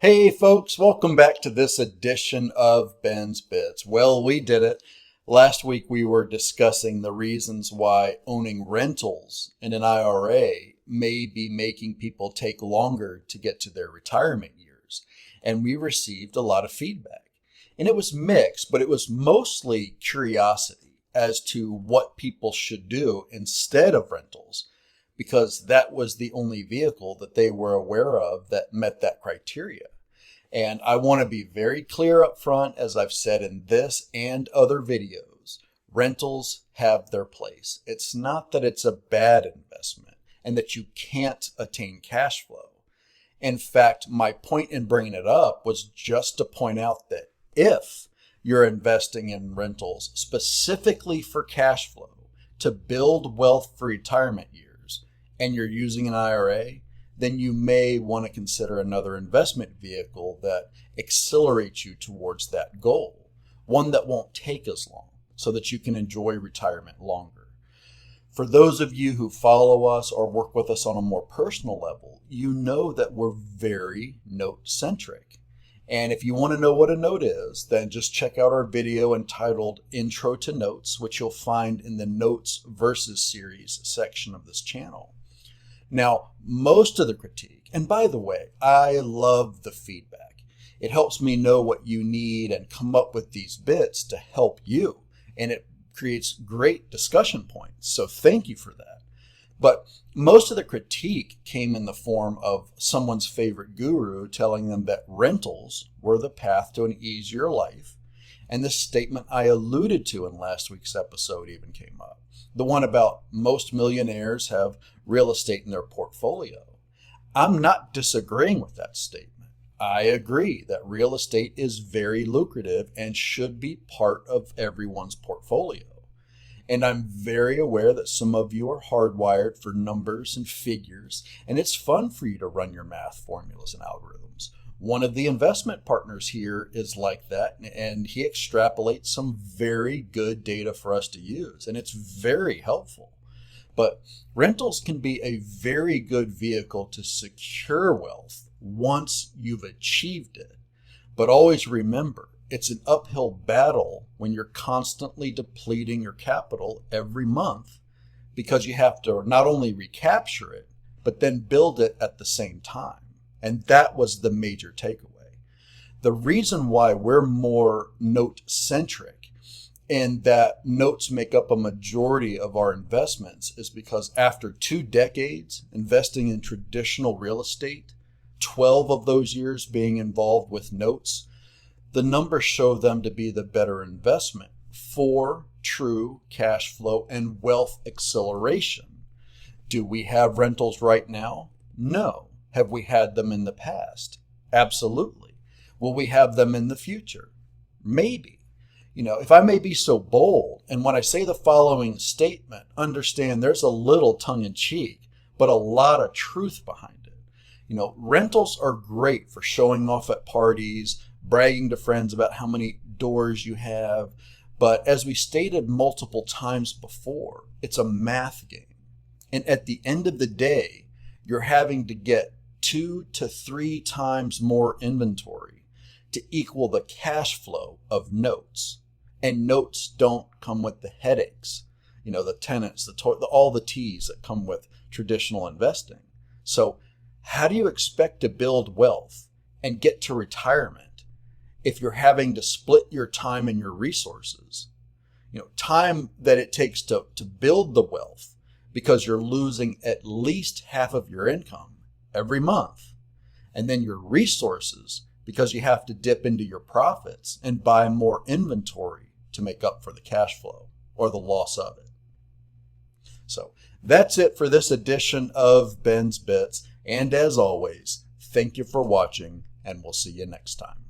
Hey folks, welcome back to this edition of Ben's Bits. Well, we did it. Last week we were discussing the reasons why owning rentals in an IRA may be making people take longer to get to their retirement years. And we received a lot of feedback. And it was mixed, but it was mostly curiosity as to what people should do instead of rentals, because that was the only vehicle that they were aware of that met that criteria. And I want to be very clear up front, as I've said in this and other videos, rentals have their place. It's not that it's a bad investment and that you can't attain cash flow. In fact, my point in bringing it up was just to point out that if you're investing in rentals specifically for cash flow to build wealth for retirement years and you're using an IRA, then you may want to consider another investment vehicle that accelerates you towards that goal, one that won't take as long so that you can enjoy retirement longer. For those of you who follow us or work with us on a more personal level, you know that we're very note-centric. And if you want to know what a note is, then just check out our video entitled Intro to Notes, which you'll find in the Notes versus Series section of this channel. Now, most of the critique, and by the way, I love the feedback. It helps me know what you need and come up with these bits to help you. And it creates great discussion points. So thank you for that. But most of the critique came in the form of someone's favorite guru telling them that rentals were the path to an easier life. And this statement I alluded to in last week's episode even came up. The one about most millionaires have real estate in their portfolio. I'm not disagreeing with that statement. I agree that real estate is very lucrative and should be part of everyone's portfolio. And I'm very aware that some of you are hardwired for numbers and figures, and it's fun for you to run your math formulas and algorithms. One of the investment partners here is like that, and he extrapolates some very good data for us to use, and it's very helpful. But rentals can be a very good vehicle to secure wealth once you've achieved it. But always remember, it's an uphill battle when you're constantly depleting your capital every month because you have to not only recapture it, but then build it at the same time. And that was the major takeaway. The reason why we're more note-centric and that notes make up a majority of our investments is because after 2 decades investing in traditional real estate, 12 of those years being involved with notes, the numbers show them to be the better investment for true cash flow and wealth acceleration. Do we have rentals right now? No. Have we had them in the past? Absolutely. Will we have them in the future? Maybe. If I may be so bold, and when I say the following statement, understand there's a little tongue-in-cheek, but a lot of truth behind it. Rentals are great for showing off at parties, bragging to friends about how many doors you have, but as we stated multiple times before, it's a math game. And at the end of the day, you're having to get 2 to 3 times more inventory to equal the cash flow of notes. And notes don't come with the headaches, the tenants, all the T's that come with traditional investing. So how do you expect to build wealth and get to retirement if you're having to split your time and your resources? Time that it takes to build the wealth because you're losing at least half of your income every month. And then your resources because you have to dip into your profits and buy more inventory to make up for the cash flow or the loss of it. So that's it for this edition of Ben's Bits. And as always, thank you for watching, and we'll see you next time.